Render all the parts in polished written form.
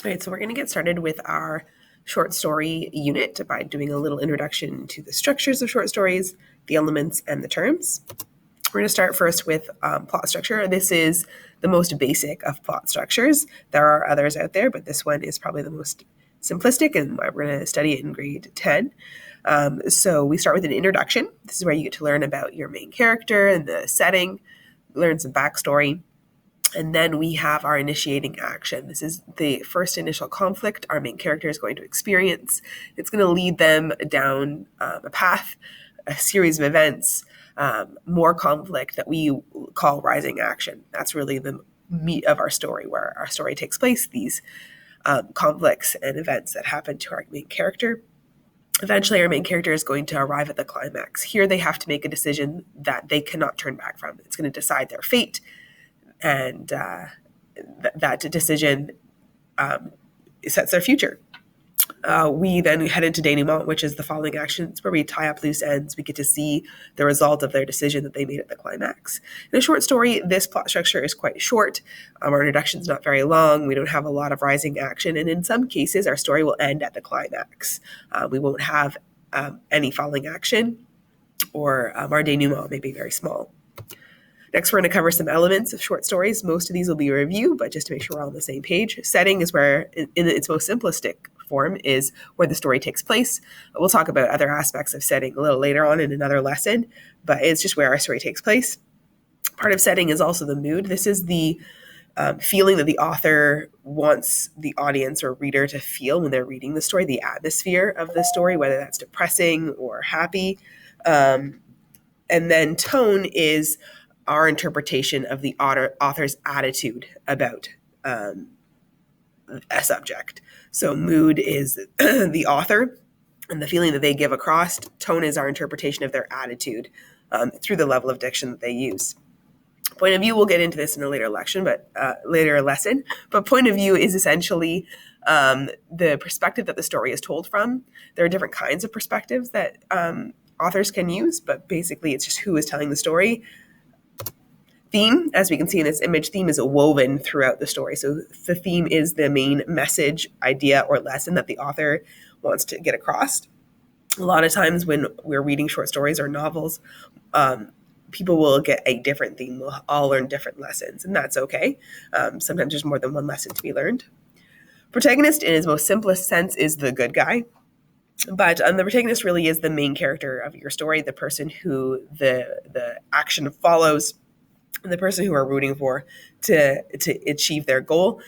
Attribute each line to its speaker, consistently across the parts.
Speaker 1: All right, so we're going to get started with our short story unit by doing a little introduction to the structures of short stories, the elements, and the terms. We're going to start first with plot structure. This is the most basic of plot structures. There are others out there, but this one is probably the most simplistic, and we're going to study it in grade 10. So we start with an introduction. This is where you get to learn about your main character and the setting, learn some backstory. And then we have our initiating action. This is the first initial conflict our main character is going to experience. It's going to lead them down a path, a series of events, more conflict that we call rising action. That's really the meat of our story, where our story takes place, these conflicts and events that happen to our main character. Eventually, our main character is going to arrive at the climax. Here, they have to make a decision that they cannot turn back from. It's going to decide their fate, and that decision sets their future. We then head into denouement, which is the following actions where we tie up loose ends. We get to see the result of their decision that they made at the climax. In a short story, this plot structure is quite short. Our introduction is not very long. We don't have a lot of rising action. And in some cases, our story will end at the climax. We won't have any following action, or our denouement may be very small. Next, we're going to cover some elements of short stories. Most of these will be a review, but just to make sure we're all on the same page. Setting is where, in its most simplistic form, is where the story takes place. We'll talk about other aspects of setting a little later on in another lesson, but it's just where our story takes place. Part of setting is also the mood. This is the feeling that the author wants the audience or reader to feel when they're reading the story, the atmosphere of the story, whether that's depressing or happy. And then tone is our interpretation of the author's attitude about a subject. So mood is the author and the feeling that they give across. Tone is our interpretation of their attitude through the level of diction that they use. Point of view, we'll get into this in a later lesson, but point of view is essentially the perspective that the story is told from. There are different kinds of perspectives that authors can use, but basically it's just who is telling the story. Theme, as we can see in this image, theme is woven throughout the story. So the theme is the main message, idea, or lesson that the author wants to get across. A lot of times when we're reading short stories or novels, people will get a different theme. We'll all learn different lessons, and that's okay. Sometimes there's more than one lesson to be learned. Protagonist, in its most simplest sense, is the good guy. But the protagonist really is the main character of your story, the person who the action follows, the person who are rooting for to achieve their goal.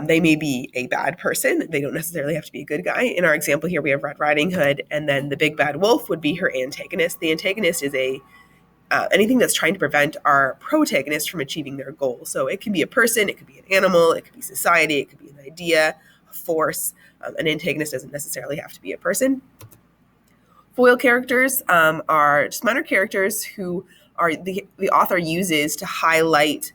Speaker 1: They may be a bad person. They don't necessarily have to be a good guy. In our example here, we have Red Riding Hood, and then the big bad wolf would be her antagonist. The antagonist is anything that's trying to prevent our protagonist from achieving their goal. So it can be a person, it could be an animal, it could be society, it could be an idea, a force. An antagonist doesn't necessarily have to be a person. Foil characters are just minor characters who are the author uses to highlight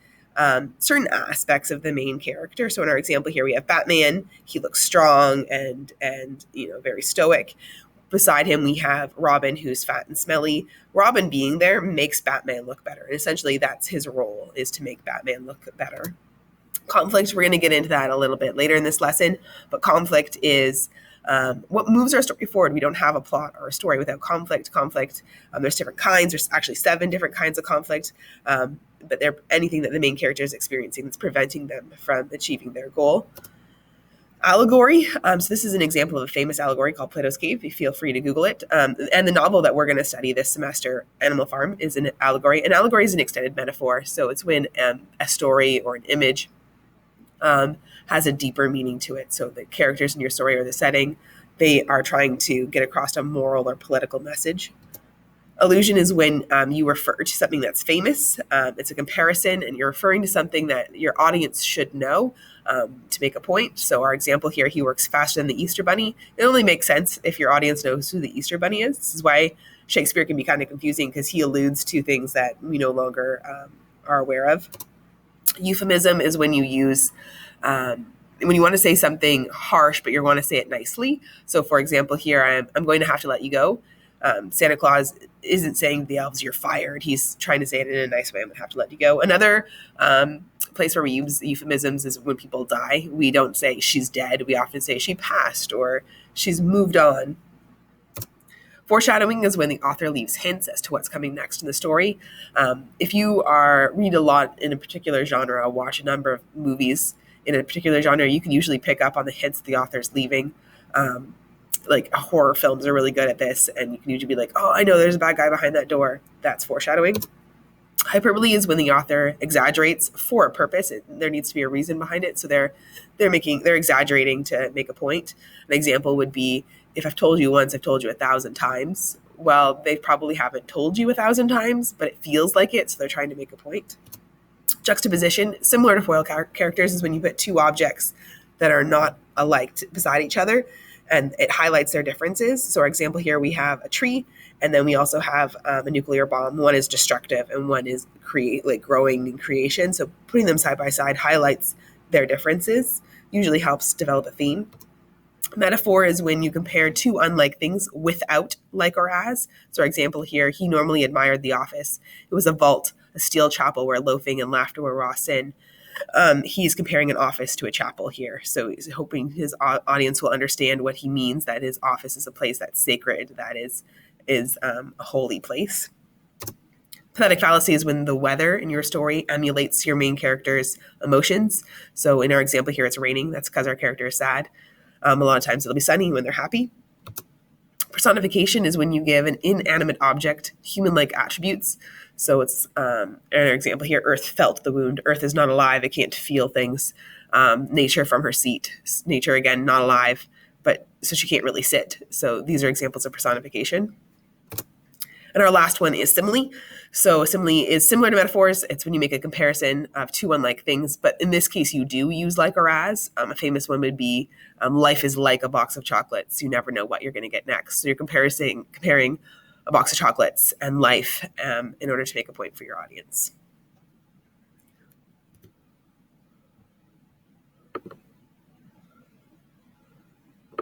Speaker 1: certain aspects of the main character. So in our example here, we have Batman. He looks strong and very stoic. Beside him, we have Robin, who's fat and smelly. Robin being there makes Batman look better. And essentially, that's his role, is to make Batman look better. Conflict, we're going to get into that a little bit later in this lesson, but conflict is what moves our story forward. We don't have a plot or a story without conflict. There's different kinds. There's actually 7 different kinds of conflict, but they're anything that the main character is experiencing that's preventing them from achieving their goal. Allegory. So this is an example of a famous allegory called Plato's Cave. You feel free to Google it. And the novel that we're going to study this semester, Animal Farm, is an allegory. An allegory is an extended metaphor. So it's when a story or an image has a deeper meaning to it. So the characters in your story or the setting, they are trying to get across a moral or political message. Allusion is when you refer to something that's famous. It's a comparison, and you're referring to something that your audience should know to make a point. So our example here, he works faster than the Easter Bunny. It only makes sense if your audience knows who the Easter Bunny is. This is why Shakespeare can be kind of confusing, because he alludes to things that we no longer are aware of. Euphemism is when you use when you want to say something harsh, but you want to say it nicely. So for example, here, I'm going to have to let you go. Santa Claus isn't saying to the elves, "You're fired." He's trying to say it in a nice way. "I'm going to have to let you go." Another place where we use euphemisms is when people die. We don't say "she's dead." We often say "she passed" or "she's moved on." Foreshadowing is when the author leaves hints as to what's coming next in the story. If you read a lot in a particular genre, watch a number of movies in a particular genre, you can usually pick up on the hints the author's leaving. Like horror films are really good at this, and you can usually be like, "Oh, I know there's a bad guy behind that door." That's foreshadowing. Hyperbole is when the author exaggerates for a purpose. There needs to be a reason behind it, so they're exaggerating to make a point. An example would be, if I've told you once, I've told you 1,000 times. Well, they probably haven't told you 1,000 times, but it feels like it, so they're trying to make a point. Juxtaposition, similar to foil characters, is when you put two objects that are not alike beside each other, and it highlights their differences. So our example here, we have a tree, and then we also have a nuclear bomb. One is destructive, and one is growing and creation. So putting them side by side highlights their differences, usually helps develop a theme. Metaphor is when you compare two unlike things without like or as. So our example here, he normally admired the office. It was a vault, a steel chapel where loafing and laughter were raw sin. He's comparing an office to a chapel here. So he's hoping his audience will understand what he means, that his office is a place that's sacred, that is a holy place. Pathetic fallacy is when the weather in your story emulates your main character's emotions. So in our example here, it's raining. That's because our character is sad. A lot of times it'll be sunny when they're happy. Personification is when you give an inanimate object human-like attributes. So it's another example here, Earth felt the wound. Earth is not alive. It can't feel things. Nature from her seat. Nature, again, not alive, but so she can't really sit. So these are examples of personification. And our last one is simile. So a simile is similar to metaphors. It's when you make a comparison of two unlike things, but in this case, you do use like or as. A famous one would be, life is like a box of chocolates. You never know what you're going to get next. So you're comparing a box of chocolates and life in order to make a point for your audience.